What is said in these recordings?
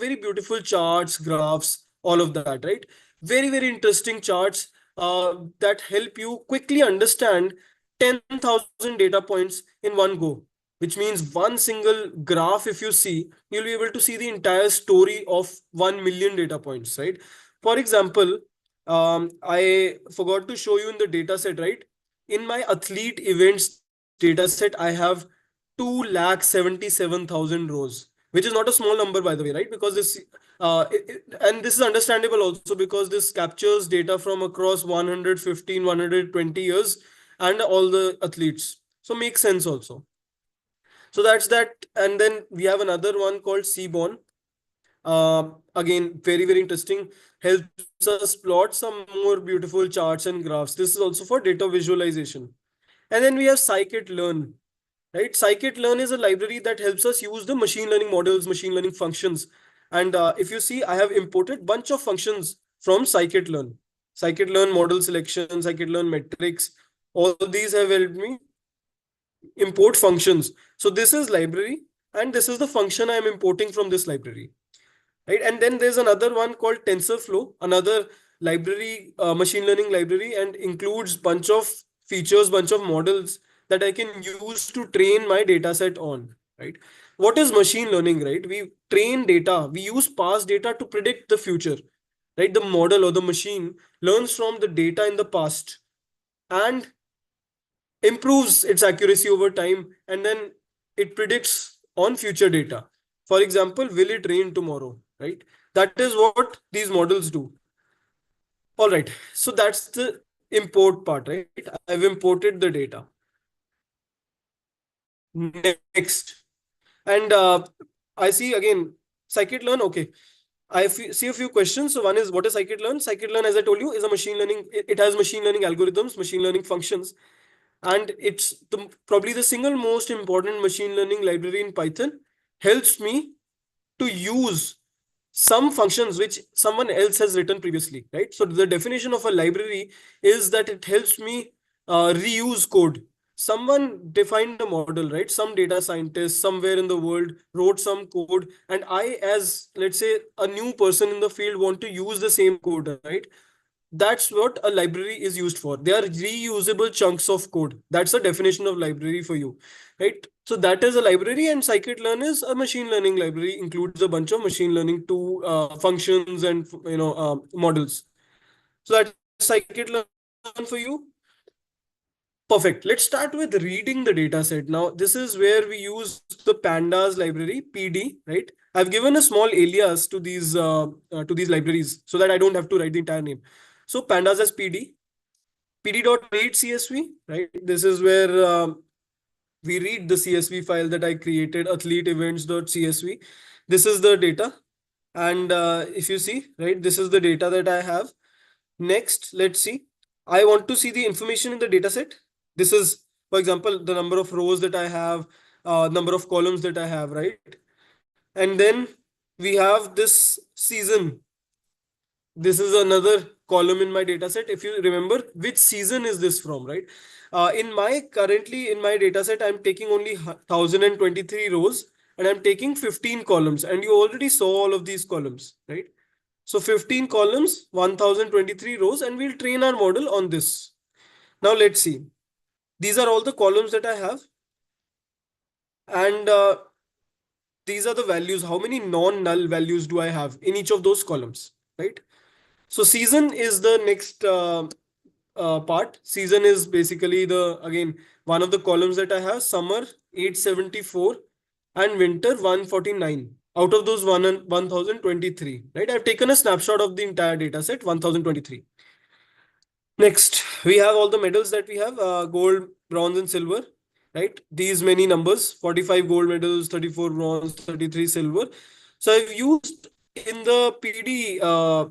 very beautiful charts, graphs, all of that, right? Very, very interesting charts that help you quickly understand 10,000 data points in one go, which means one single graph, if you see, you'll be able to see the entire story of 1 million data points, right? For example, I forgot to show you in the data set, right? In my athlete events data set, I have 2,77,000 rows, which is not a small number, by the way, right? Because and this is understandable also because this captures data from across 115, 120 years and all the athletes. So makes sense also. So that's that. And then we have another one called Seaborn. Again, very, very interesting. Helps us plot some more beautiful charts and graphs. This is also for data visualization. And then we have scikit-learn, right? Scikit-learn is a library that helps us use the machine learning models, machine learning functions. And if you see, I have imported bunch of functions from scikit-learn. Scikit-learn model selection, scikit-learn metrics. All these have helped me import functions. So this is library, and this is the function I am importing from this library, right? And then there's another one called TensorFlow, another library, machine learning library, and includes bunch of features, bunch of models that I can use to train my data set on, right? What is machine learning, right? We train data, we use past data to predict the future, right? The model or the machine learns from the data in the past and improves its accuracy over time, and then it predicts on future data. For example, will it rain tomorrow, right? That is what these models do. All right, so that's the import part, right? I've imported the data. Next. And I see again scikit-learn. Okay, see a few questions. So one is, what is scikit-learn? Scikit-learn, as I told you, is a machine learning. It has machine learning algorithms, machine learning functions, and it's probably the single most important machine learning library in Python. Helps me to use some functions which someone else has written previously, right? So the definition of a library is that it helps me reuse code. Someone defined a model, right? Some data scientist somewhere in the world wrote some code, and I, as let's say a new person in the field, want to use the same code, right? That's what a library is used for. They are reusable chunks of code. That's the definition of library for you, right? So that is a library, and scikit-learn is a machine learning library, includes a bunch of machine learning to functions and models. So that's scikit-learn for you. Perfect. Let's start with reading the data set. Now, this is where we use the pandas library, PD, right? I've given a small alias to these libraries so that I don't have to write the entire name. So pandas as PD, pd.read CSV, right? This is where we read the CSV file that I created, athlete events.csv. This is the data. And if you see, right, this is the data that I have. Next, let's see. I want to see the information in the data set. This is, for example, the number of rows that I have, number of columns that I have, right? And then we have this season. This is another column in my data set. If you remember, which season is this from, right? Currently in my data set, I'm taking only 1023 rows, and I'm taking 15 columns. And you already saw all of these columns, right? So 15 columns, 1023 rows, and we'll train our model on this. Now let's see. These are all the columns that I have. And these are the values. How many non-null values do I have in each of those columns, right? So season is the next part. Season is basically again, one of the columns that I have, summer 874 and winter 149. Out of those 1023, right? I've taken a snapshot of the entire data set, 1023. Next, we have all the medals that we have, gold, bronze, and silver, right? These many numbers, 45 gold medals, 34 bronze, 33 silver. So I've used in the PD,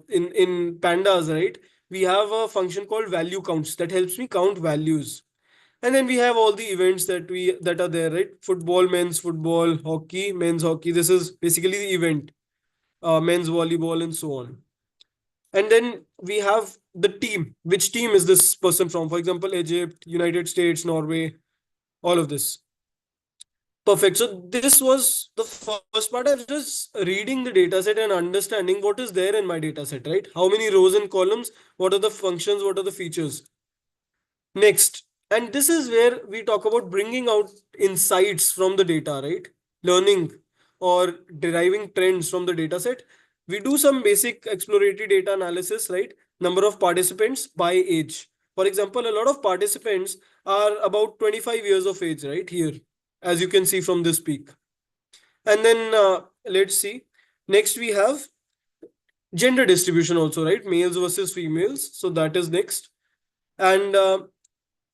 in pandas, right? We have a function called value counts that helps me count values. And then we have all the events that are there, right? Football, men's football, hockey, men's hockey. This is basically the event, men's volleyball, and so on. And then we have the team. Which team is this person from? For example, Egypt, United States, Norway, all of this. Perfect. So this was the first part. I was just reading the data set and understanding what is there in my data set, right? How many rows and columns? What are the functions? What are the features? Next, and this is where we talk about bringing out insights from the data, right? Learning or deriving trends from the data set. We do some basic exploratory data analysis, right? Number of participants by age. For example, a lot of participants are about 25 years of age, right? Here, as you can see from this peak. And then let's see. Next, we have gender distribution also, right? Males versus females. So that is next. And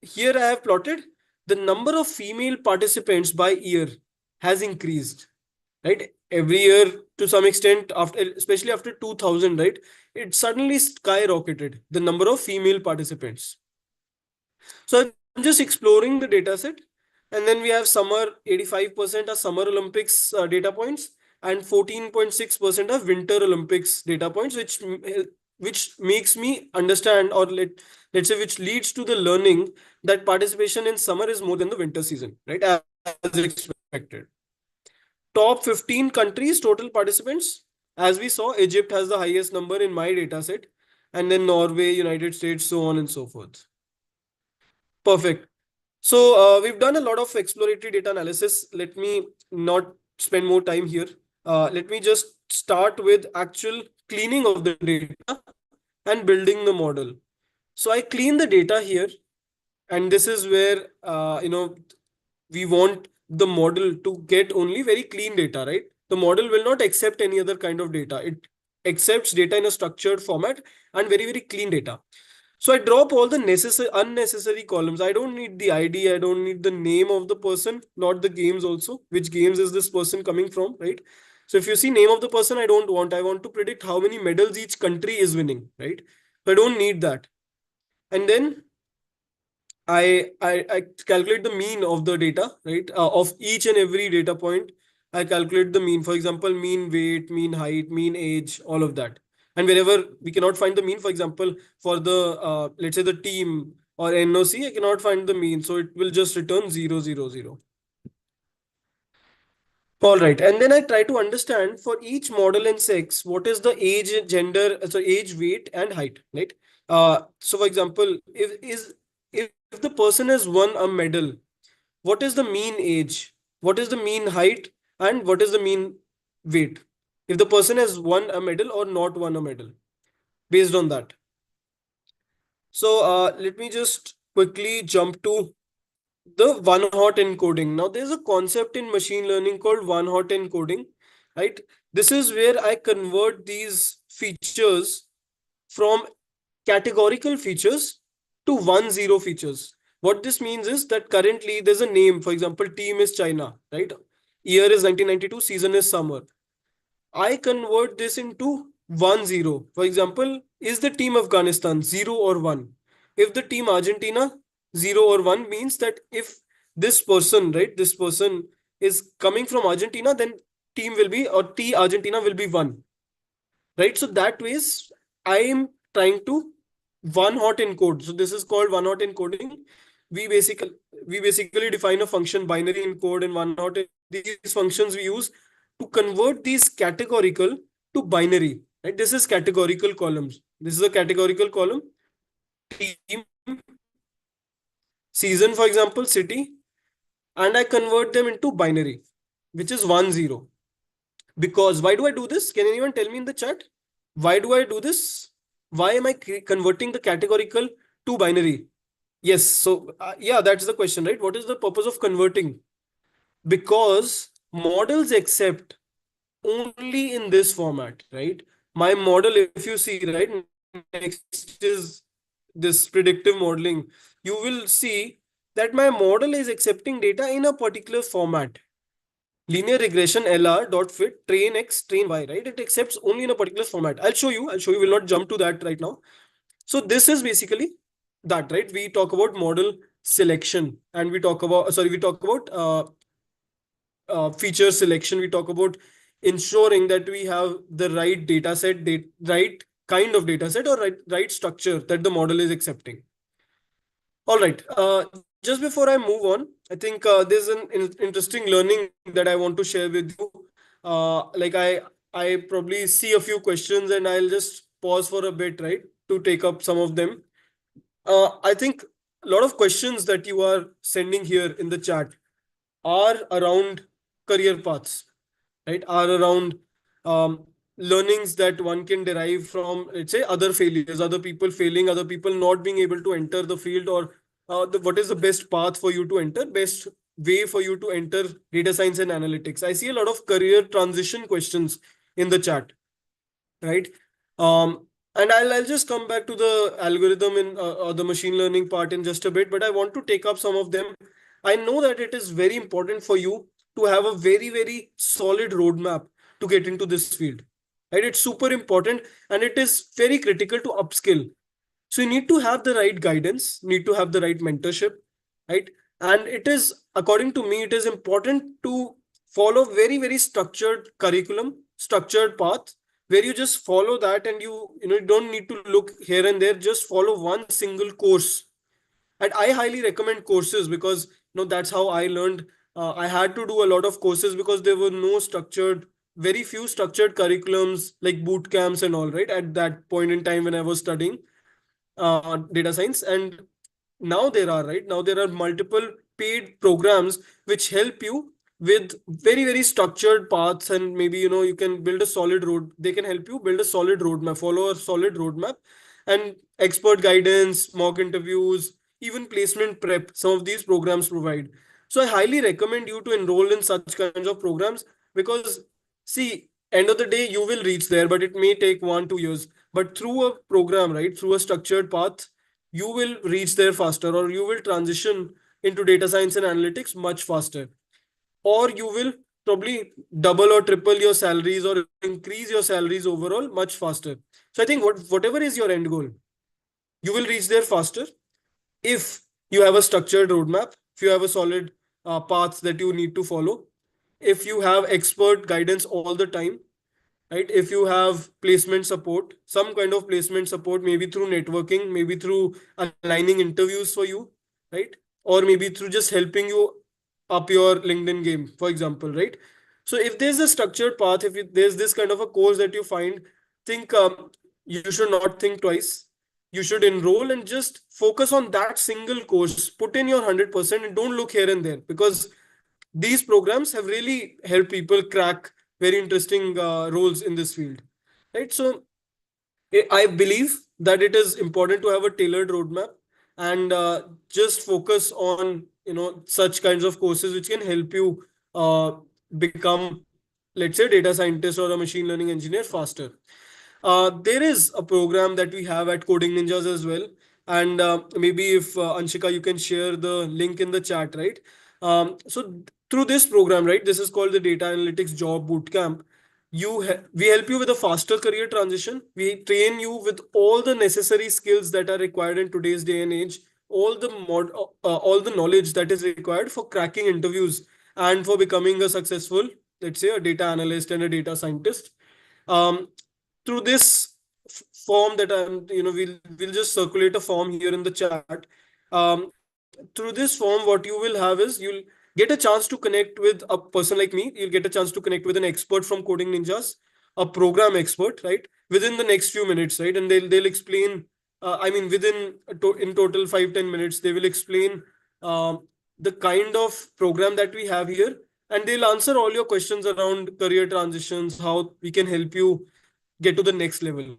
here I have plotted the number of female participants by year has increased, right? Every year to some extent, after especially after 2000, right? It suddenly skyrocketed the number of female participants. So I'm just exploring the data set. And then we have summer 85% are Summer Olympics data points and 14.6% are Winter Olympics data points, which makes me understand, or let's say which leads to the learning that participation in summer is more than the winter season, right? As expected. Top 15 countries total participants. As we saw, Egypt has the highest number in my data set, and then Norway, United States, so on and so forth. Perfect. So we've done a lot of exploratory data analysis. Let me not spend more time here. Let me just start with actual cleaning of the data and building the model. So I clean the data here, and this is where we want the model to get only very clean data, right? The model will not accept any other kind of data. It accepts data in a structured format and very clean data. So I drop all the unnecessary columns. I don't need the ID. I don't need the name of the person, not the games also. Which games is this person coming from, right? So if you see name of the person, I don't want. I want to predict how many medals each country is winning, right? So I don't need that. And then I calculate the mean of the data, right? Of each and every data point. I calculate the mean. For example, mean weight, mean height, mean age, all of that. And wherever we cannot find the mean, for example, for the let's say the team or NOC, I cannot find the mean. So it will just return 000. All right. And then I try to understand for each model and sex, what is the age, gender, so age, weight, and height, right? So for example, if the person has won a medal, what is the mean age? What is the mean height? And what is the mean weight? If the person has won a medal or not won a medal, based on that. So let me just quickly jump to the one hot encoding. Now, there's a concept in machine learning called one hot encoding, right? This is where I convert these features from categorical features to 1-0 features. What this means is that currently there's a name, for example, team is China, right? Year is 1992, season is summer. I convert this into 1-0. For example, is the team Afghanistan 0 or 1? If the team Argentina 0 or 1 means that if this person, right, this person is coming from Argentina, then team will be or T Argentina will be 1. Right? So that ways I am trying to one hot encode. So this is called one hot encoding. We basically we basically define a function binary encode and one hot. These functions we use to convert these categorical to binary. Right? This is categorical columns. This is a categorical column. Team, season, for example, city, and I convert them into binary, which is 1-0. Because why do I do this? Can anyone tell me in the chat? Why do I do this? Why am I converting the categorical to binary? Yes. So, yeah, that's the question, right? What is the purpose of converting? Because models accept only in this format, right? My model, if you see, right, next is this predictive modeling. You will see that my model is accepting data in a particular format. Linear regression LR dot fit train X train Y, right? It accepts only in a particular format. I'll show you. We'll not jump to that right now. So this is basically that, right? We talk about model selection and we talk about feature selection. We talk about ensuring that we have the right data set, right kind of data set or right structure that the model is accepting. All right. just before I move on, I think there's an interesting learning that I want to share with you. Like I probably see a few questions and I'll just pause for a bit, right, to take up some of them. I think a lot of questions that you are sending here in the chat are around career paths, right? Are around um, learnings that one can derive from, let's say, other failures, other people failing, other people not being able to enter the field, or what is the best path for you to enter, best way for you to enter data science and analytics. I see a lot of career transition questions in the chat, right? And I'll just come back to the algorithm in the machine learning part in just a bit, but I want to take up some of them. I know that it is very important for you to have a very, very solid roadmap to get into this field, right? It's super important and it is very critical to upskill. So you need to have the right guidance, need to have the right mentorship, right? And it is, according to me, it is important to follow very, very structured curriculum, structured path, where you just follow that and you don't need to look here and there, just follow one single course. And I highly recommend courses because that's how I learned. I had to do a lot of courses because there were no structured, very few structured curriculums like boot camps and all, right, at that point in time when I was studying data science. And now there are, right, now there are multiple paid programs which help you with very, very structured paths, and maybe you can build a solid road. They can help you build a solid roadmap, follow a solid roadmap, and expert guidance, mock interviews, even placement prep, some of these programs provide. So I highly recommend you to enroll in such kinds of programs, because see, end of the day you will reach there, but it may take 1 2 years. But through a program, right, through a structured path, you will reach there faster, or you will transition into data science and analytics much faster, or you will probably double or triple your salaries or increase your salaries overall much faster. So I think whatever is your end goal, you will reach there faster if you have a structured roadmap, if you have a solid path that you need to follow, if you have expert guidance all the time, right? If you have placement support, some kind of placement support, maybe through networking, maybe through aligning interviews for you, right? Or maybe through just helping you up your LinkedIn game, for example, right? So if there's a structured path, there's this kind of a course that you find, think you should not think twice. You should enroll and just focus on that single course. Put in your 100% and don't look here and there, because these programs have really helped people crack very interesting roles in this field, right? So I believe that it is important to have a tailored roadmap, and just focus on such kinds of courses which can help you become, let's say, data scientist or a machine learning engineer faster. There is a program that we have at Coding Ninjas as well. And maybe if Anshika, you can share the link in the chat, right? So through this program, right, this is called the Data Analytics Job Bootcamp. We help you with a faster career transition. We train you with all the necessary skills that are required in today's day and age, all the knowledge that is required for cracking interviews and for becoming a successful, let's say, a data analyst and a data scientist. Um, Through this form that we'll just circulate a form here in the chat. Through this form, what you will have is you'll get a chance to connect with a person like me. You'll get a chance to connect with an expert from Coding Ninjas, a program expert, right? Within the next few minutes, right? And they'll explain. I mean, in total 5 10 minutes, they will explain the kind of program that we have here, and they'll answer all your questions around career transitions, how we can help you get to the next level,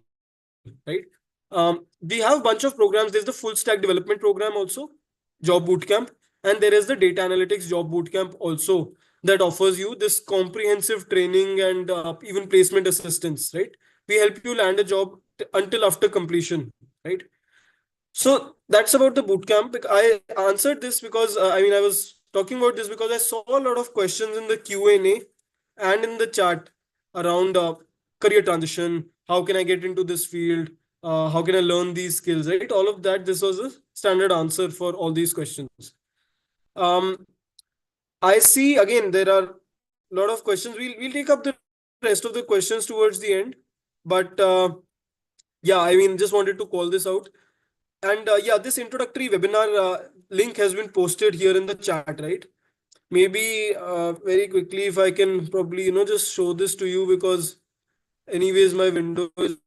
right? We have a bunch of programs. There's the full stack development program also, job bootcamp, and there is the data analytics job bootcamp also, that offers you this comprehensive training and even placement assistance, right? We help you land a job until after completion, right? So that's about the bootcamp. I answered this because I was talking about this because I saw a lot of questions in the Q&A and in the chat around career transition. How can I get into this field? How can I learn these skills? Right? All of that. This was a standard answer for all these questions. Um, I see again there are a lot of questions. We'll take up the rest of the questions towards the end, but yeah, just wanted to call this out. And yeah, this introductory webinar, link has been posted here in the chat, right? Maybe very quickly, if I can probably, just show this to you, because anyways, my window is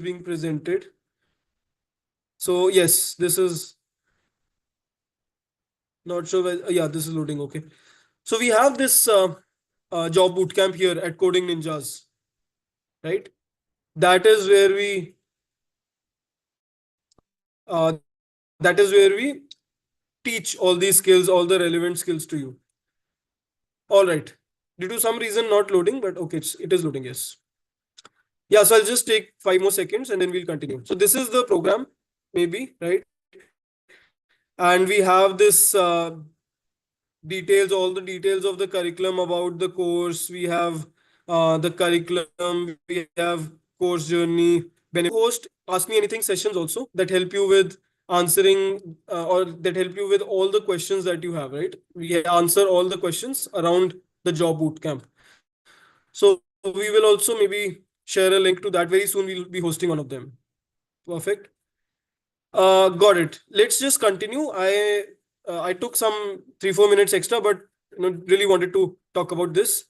being presented. So yes, this is not sure. Yeah, this is loading. Okay. So we have this job bootcamp here at Coding Ninjas, right? That is where we teach all these skills, all the relevant skills to you. All right. Due to some reason not loading, but okay, it is loading. Yes. Yeah. So I'll just take 5 more seconds and then we'll continue. So this is the program, maybe, right? And we have this details, all the details of the curriculum about the course. We have the curriculum, we have course journey, benefits. Host Ask Me Anything sessions also that help you with answering or that help you with all the questions that you have, right? We answer all the questions around the job bootcamp. So we will also maybe share a link to that very soon. We'll be hosting one of them. Perfect. Got it. Let's just continue. I took some 3-4 minutes extra, but really wanted to talk about this.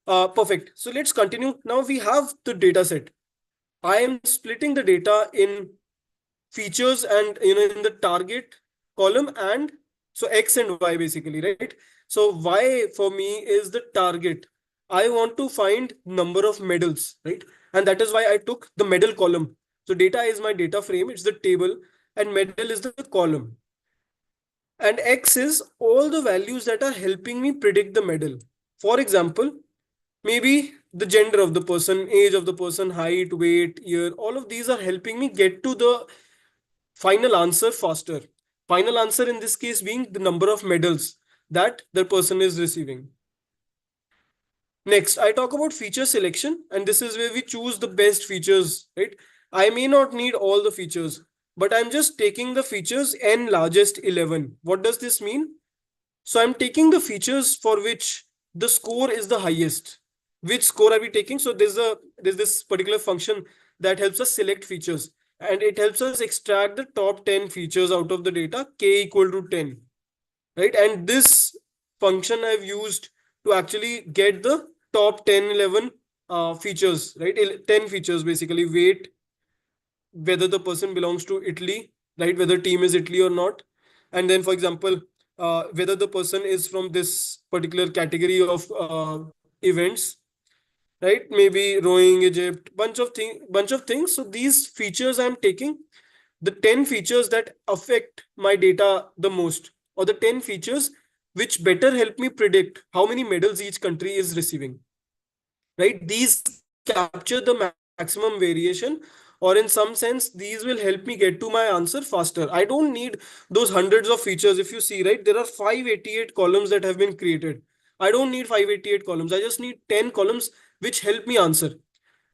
Perfect. So let's continue. Now we have the data set. I am splitting the data in features and in the target column, and so X and Y basically, right? So Y for me is the target. I want to find number of medals, right? And that is why I took the medal column. So data is my data frame, it's the table, and medal is the column. And X is all the values that are helping me predict the medal. For example, maybe the gender of the person, age of the person, height, weight, year, all of these are helping me get to the final answer faster. Final answer in this case being the number of medals that the person is receiving. Next, I talk about feature selection, and this is where we choose the best features, right? I may not need all the features, but I'm just taking the features n largest 11. What does this mean? So I'm taking the features for which the score is the highest. Which score are we taking? So there's this particular function that helps us select features, and it helps us extract the top 10 features out of the data, k equal to 10, right? And this function I've used to actually get the top 10, 11 features, right? 10 features basically: weight, whether the person belongs to Italy, right? Whether team is Italy or not. And then, for example, whether the person is from this particular category of events, right? Maybe rowing, Egypt, bunch of things. So these features I'm taking, the 10 features that affect my data the most, or the 10 features which better help me predict how many medals each country is receiving, right? These capture the maximum variation, or in some sense these will help me get to my answer faster. I don't need those hundreds of features. If you see, right, there are 588 columns that have been created. I don't need 588 columns. I just need 10 columns which help me answer.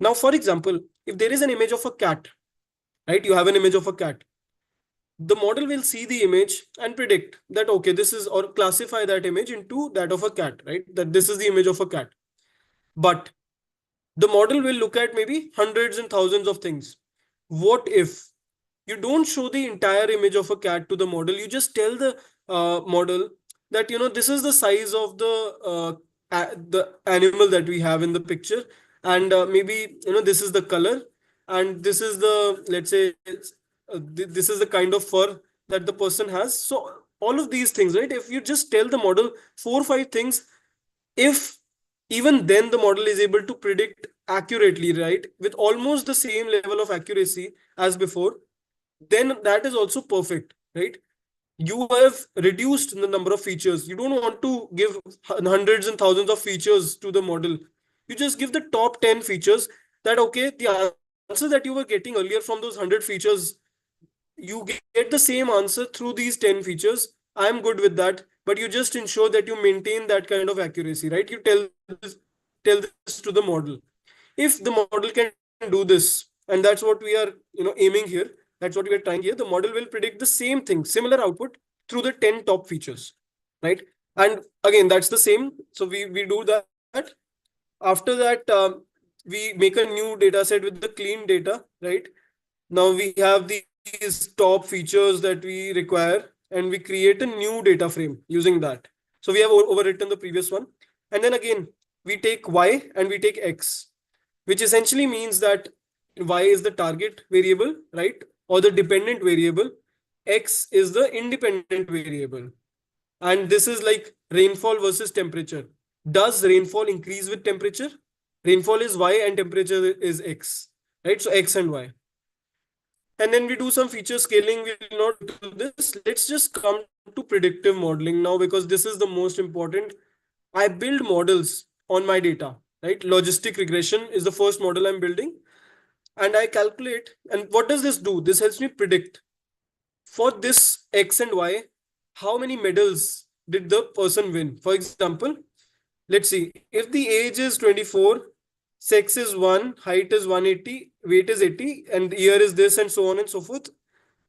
Now, for example, if there is an image of a cat, right, you have an image of a cat, the model will see the image and predict that, okay, this is, or classify that image into that of a cat, right? That this is the image of a cat. But the model will look at maybe hundreds and thousands of things. What if you don't show the entire image of a cat to the model? You just tell the model that, this is the size of the animal that we have in the picture, and maybe this is the color, and this is the, let's say, this is the kind of fur that the person has. So all of these things, right? If you just tell the model 4 or 5 things, if even then the model is able to predict accurately, right, with almost the same level of accuracy as before, then that is also perfect, right? You have reduced the number of features. You don't want to give hundreds and thousands of features to the model. You just give the top 10 features, that okay, the answer that you were getting earlier from those 100 features, you get the same answer through these 10 features. I am good with that, but you just ensure that you maintain that kind of accuracy, right? You tell this to the model. If the model can do this, and that's what we are aiming here, that's what we are trying here, the model will predict the same thing, similar output, through the 10 top features, right? And again, that's the same. So we do that. After that, we make a new data set with the clean data, right? Now we have these top features that we require. and we create a new data frame using that. So we have overwritten the previous one. And then again, we take y and we take x, which essentially means that y is the target variable, right? Or the dependent variable. X is the independent variable. And this is like rainfall versus temperature. Does rainfall increase with temperature? Rainfall is y and temperature is x, right? So x and y. And then we do some feature scaling. We'll not do this. Let's just come to predictive modeling now, because this is the most important. I build models on my data, right? Logistic regression is the first model I'm building. And I calculate. And what does this do? This helps me predict for this X and Y, how many medals did the person win? For example, let's see. If the age is 24, sex is 1, height is 180, weight is 80, and year is this, and so on and so forth.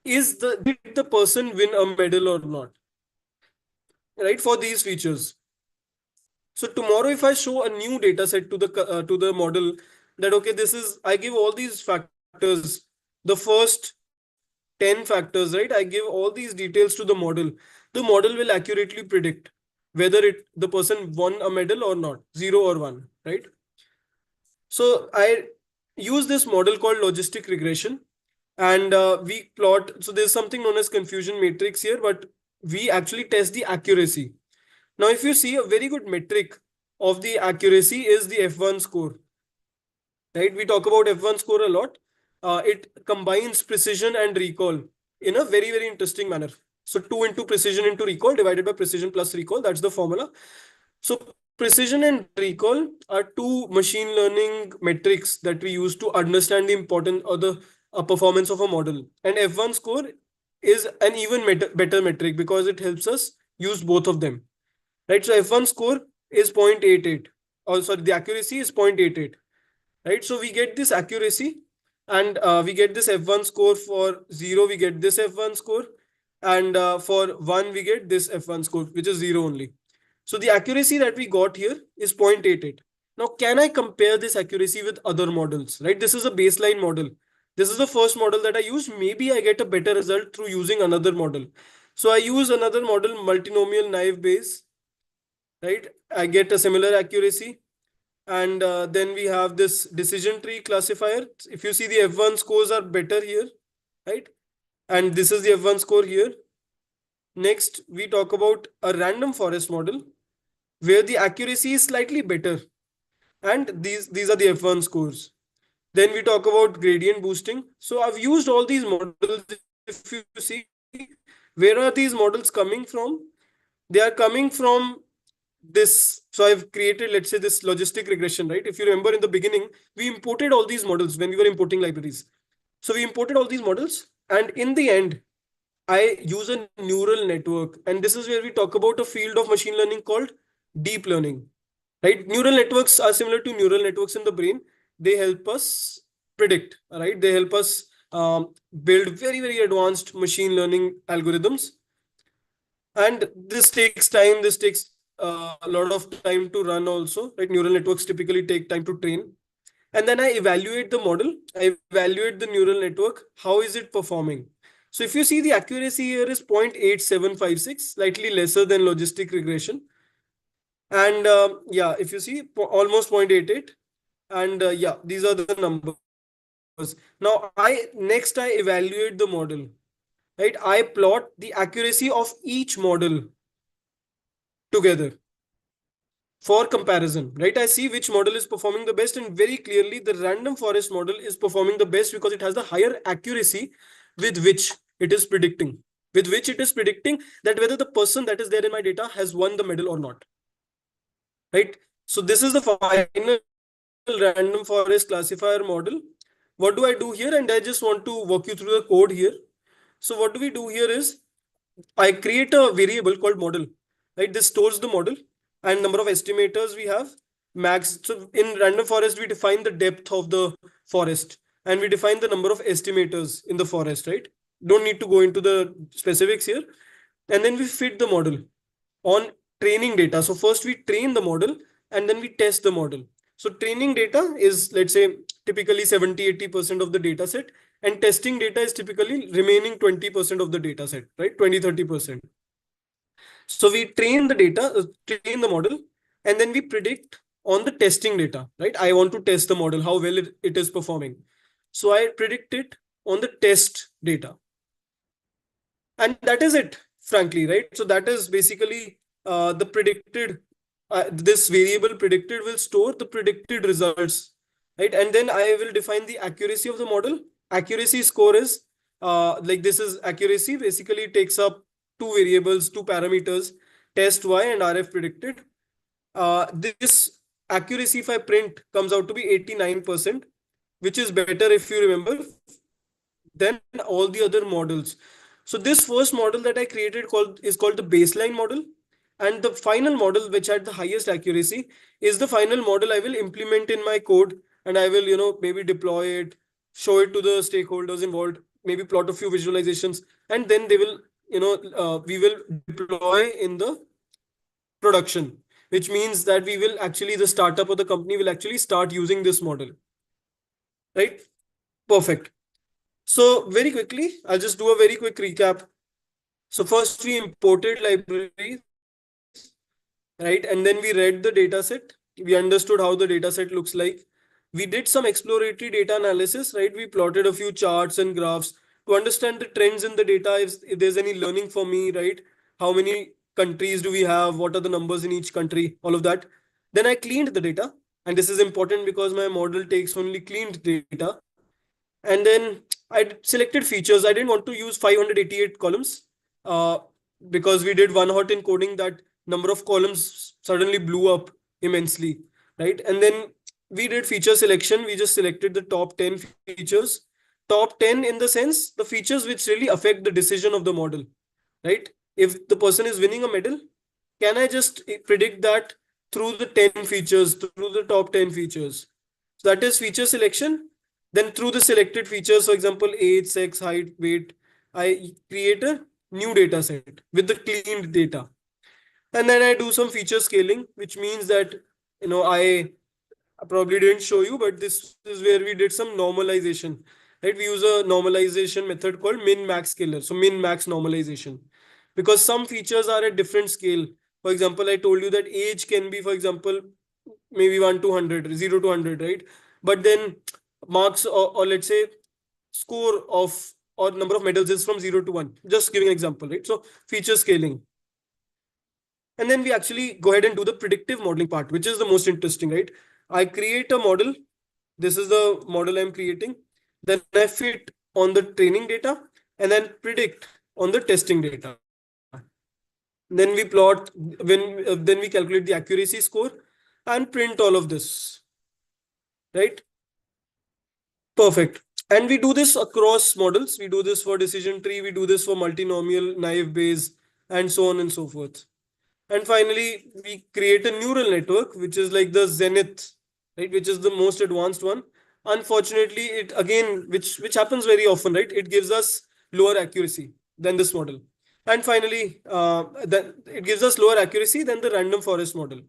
Did the person win a medal or not? Right, for these features. So tomorrow, if I show a new data set to the model, that okay, this is, I give all these factors, the first 10 factors, right? I give all these details to the model. The model will accurately predict whether the person won a medal or not, 0 or 1, right? So I use this model called logistic regression, and we plot. So there's something known as confusion matrix here, but we actually test the accuracy. Now, if you see, a very good metric of the accuracy is the F1 score, right? We talk about F1 score a lot. It combines precision and recall in a very, very interesting manner. So 2 into precision into recall divided by precision plus recall. That's the formula. So precision and recall are two machine learning metrics that we use to understand the importance or the performance of a model. And F1 score is an even better metric because it helps us use both of them, right? So F1 score is 0.88. Oh, sorry, the accuracy is 0.88, right? So we get this accuracy, and we get this F1 score. For 0, we get this F1 score, and for 1, we get this F1 score, which is 0 only. So the accuracy that we got here is 0.88. Now, can I compare this accuracy with other models, right? This is a baseline model. This is the first model that I use. Maybe I get a better result through using another model. So I use another model, multinomial naive Bayes, right? I get a similar accuracy. And then we have this decision tree classifier. If you see, the F1 scores are better here, right? And this is the F1 score here. Next, we talk about a random forest model where the accuracy is slightly better. And these are the F1 scores. Then we talk about gradient boosting. So I've used all these models. If you see, where are these models coming from? They are coming from this. So I've created, let's say, this logistic regression, right? If you remember in the beginning, we imported all these models when we were importing libraries. So we imported all these models, and in the end, I use a neural network. And this is where we talk about a field of machine learning called deep learning, right? Neural networks are similar to neural networks in the brain. They help us predict, right? They help us build very, very advanced machine learning algorithms. And this takes time. This takes a lot of time to run also, right? Neural networks typically take time to train. And then I evaluate the model. I evaluate the neural network. How is it performing? So if you see, the accuracy here is 0.8756, slightly lesser than logistic regression. And yeah, if you see, almost 0.88. And yeah, these are the numbers. Now, next I evaluate the model, right? I plot the accuracy of each model together for comparison, right? I see which model is performing the best, and very clearly the random forest model is performing the best because it has the higher accuracy with which it is predicting, that whether the person that is there in my data has won the medal or not, right? So this is the final random forest classifier model. What do I do here? And I just want to walk you through the code here. So what do we do here is, I create a variable called model, right? This stores the model and number of estimators we have, max. So in random forest, we define the depth of the forest and we define the number of estimators in the forest, right? Don't need to go into the specifics here. And then we fit the model on training data. So first we train the model and then we test the model. So training data is, let's say, typically 70-80% of the data set, and testing data is typically remaining 20% of the data set, right? 20-30%. So we train the data, train the model, and then we predict on the testing data, right? I want to test the model, how well it is performing. So I predict it on the test data. And that is it, frankly, right? So that is basically the predicted, this variable predicted will store the predicted results, right? And then I will define the accuracy of the model. Accuracy score is like this is accuracy, basically takes up two variables, two parameters, test y and rf predicted. This accuracy, if I print, comes out to be 89%, which is better, if you remember, than all the other models. So this first model that I created is called the baseline model. And the final model, which had the highest accuracy, is the final model I will implement in my code. And I will, maybe deploy it, show it to the stakeholders involved, maybe plot a few visualizations, and then they will, we will deploy in the production, which means that we will actually, the startup or the company will actually start using this model, right? Perfect. So very quickly, I'll just do a very quick recap. So first we imported libraries, right? And then we read the data set. We understood how the data set looks like. We did some exploratory data analysis, right? We plotted a few charts and graphs to understand the trends in the data, if there's any learning for me, right? How many countries do we have? What are the numbers in each country? All of that. Then I cleaned the data. And this is important because my model takes only cleaned data. And then I selected features. I didn't want to use 588 columns uh, because we did one hot encoding, that number of columns suddenly blew up immensely, right? And then we did feature selection. We just selected the top 10 features. Top 10 in the sense, the features which really affect the decision of the model, right? If the person is winning a medal, can I just predict that through the 10 features, through the top 10 features? So that is feature selection. Then through the selected features, for example, age, sex, height, weight, I create a new data set with the cleaned data. And then I do some feature scaling, which means that, I probably didn't show you, but this is where we did some normalization, right? We use a normalization method called min-max scaler. So min-max normalization, because some features are at different scale. For example, I told you that age can be, for example, maybe 1 to 100, 0 to 100, right? But then marks, or let's say score of, or number of medals is from 0 to 1. Just giving an example, right? So feature scaling. And then we actually go ahead and do the predictive modeling part, which is the most interesting, right? I create a model. This is the model I'm creating. Then I fit on the training data and then predict on the testing data. Then we plot, then we calculate the accuracy score and print all of this, right? Perfect. And we do this across models. We do this for decision tree. We do this for multinomial, naive Bayes, and so on and so forth. And finally, we create a neural network, which is like the zenith, right? Which is the most advanced one. Unfortunately, it again, which happens very often, right? It gives us lower accuracy than this model. And finally, then it gives us lower accuracy than the random forest model.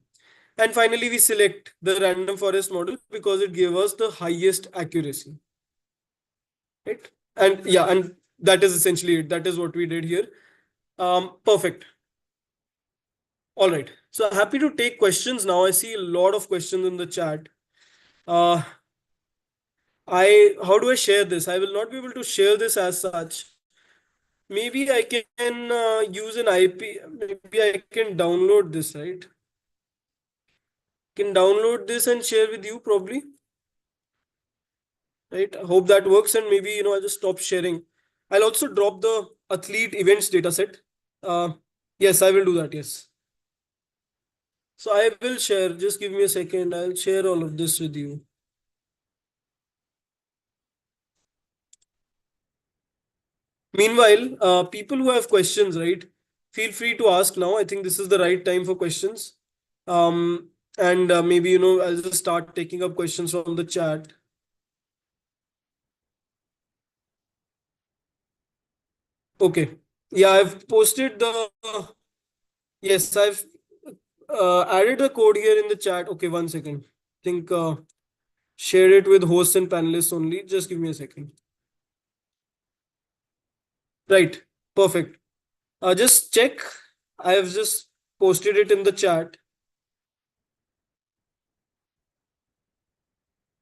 And finally, we select the random forest model because it gave us the highest accuracy, right? And yeah, and that is essentially it. That is what we did here. Perfect. All right. So happy to take questions now. I see a lot of questions in the chat. Uh, how do I share this? I will not be able to share this as such. Maybe I can use an IP. Maybe I can download this, right? Can download this and share with you probably, right? I hope that works. And maybe, I'll just stop sharing. I'll also drop the athlete events dataset. Uh, yes, I will do that. Yes. So I will share. Just give me a second. I'll share all of this with you. Meanwhile, people who have questions, right, feel free to ask now. I think this is the right time for questions. And maybe, I'll just start taking up questions from the chat. Okay. Yeah, I've posted the, yes, I've added the code here in the chat. Okay, one second. I think Share it with hosts and panelists only. Just give me a second. Right. Perfect. Just check. I have just posted it in the chat.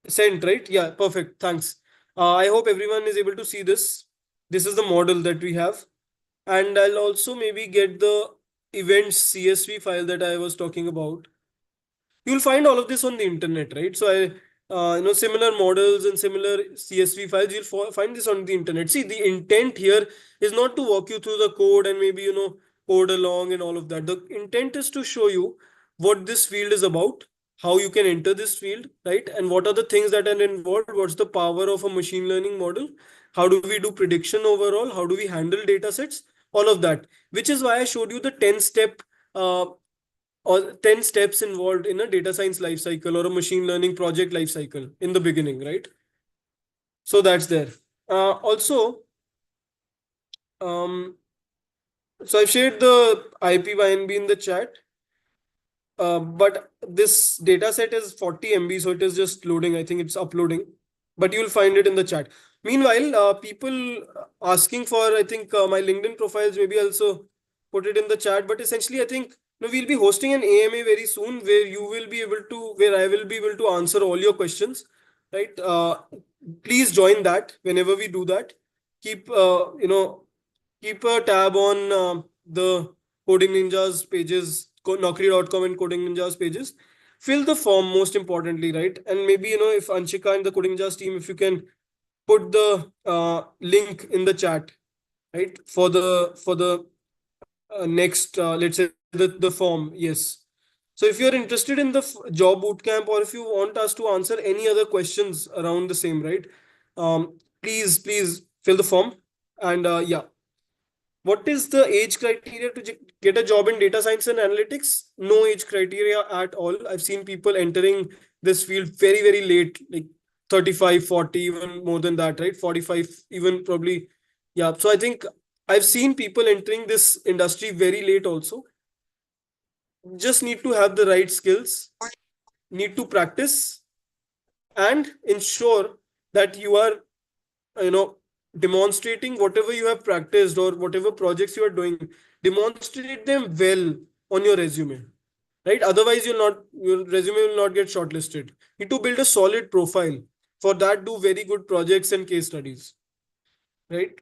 Sent, right? Yeah, perfect. Thanks. I hope everyone is able to see this. This is the model that we have. And I'll also maybe get the events CSV file that I was talking about. You'll find all of this on the internet, right? So similar models and similar CSV files, you'll find this on the internet. See, the intent here is not to walk you through the code and maybe, code along and all of that. The intent is to show you what this field is about, how you can enter this field, right? And what are the things that are involved? What's the power of a machine learning model? How do we do prediction overall? How do we handle data sets? All of that, which is why I showed you the 10-step or 10 steps involved in a data science life cycle or a machine learning project life cycle in the beginning, right? So that's there. Also, um, so I've shared the IPYNB in the chat, but this data set is 40 MB, so it is just loading. I think it's uploading, but you'll find it in the chat. Meanwhile, people asking for, I think, my LinkedIn profiles, maybe also put it in the chat. But essentially, I think we'll be hosting an AMA very soon where you will be able to, where I will be able to answer all your questions, right? Please join that whenever we do that. Keep, keep a tab on the Coding Ninjas pages, Naukri.com and Coding Ninjas pages. Fill the form most importantly, right? And maybe, if Anshika and the Coding Ninjas team, if you can put the link in the chat, right? For the next, let's say the form. Yes. So if you're interested in the job bootcamp, or if you want us to answer any other questions around the same, right? Please fill the form. And yeah, what is the age criteria to get a job in data science and analytics? No age criteria at all. I've seen people entering this field very, very late, like 35, 40, even more than that, right? 45, even probably. Yeah. So I think I've seen people entering this industry very late also. Just need to have the right skills, need to practice, and ensure that you are, you know, demonstrating whatever you have practiced or whatever projects you are doing, demonstrate them well on your resume, right? Otherwise, your resume will not get shortlisted. You need to build a solid profile. For that, do very good projects and case studies, right?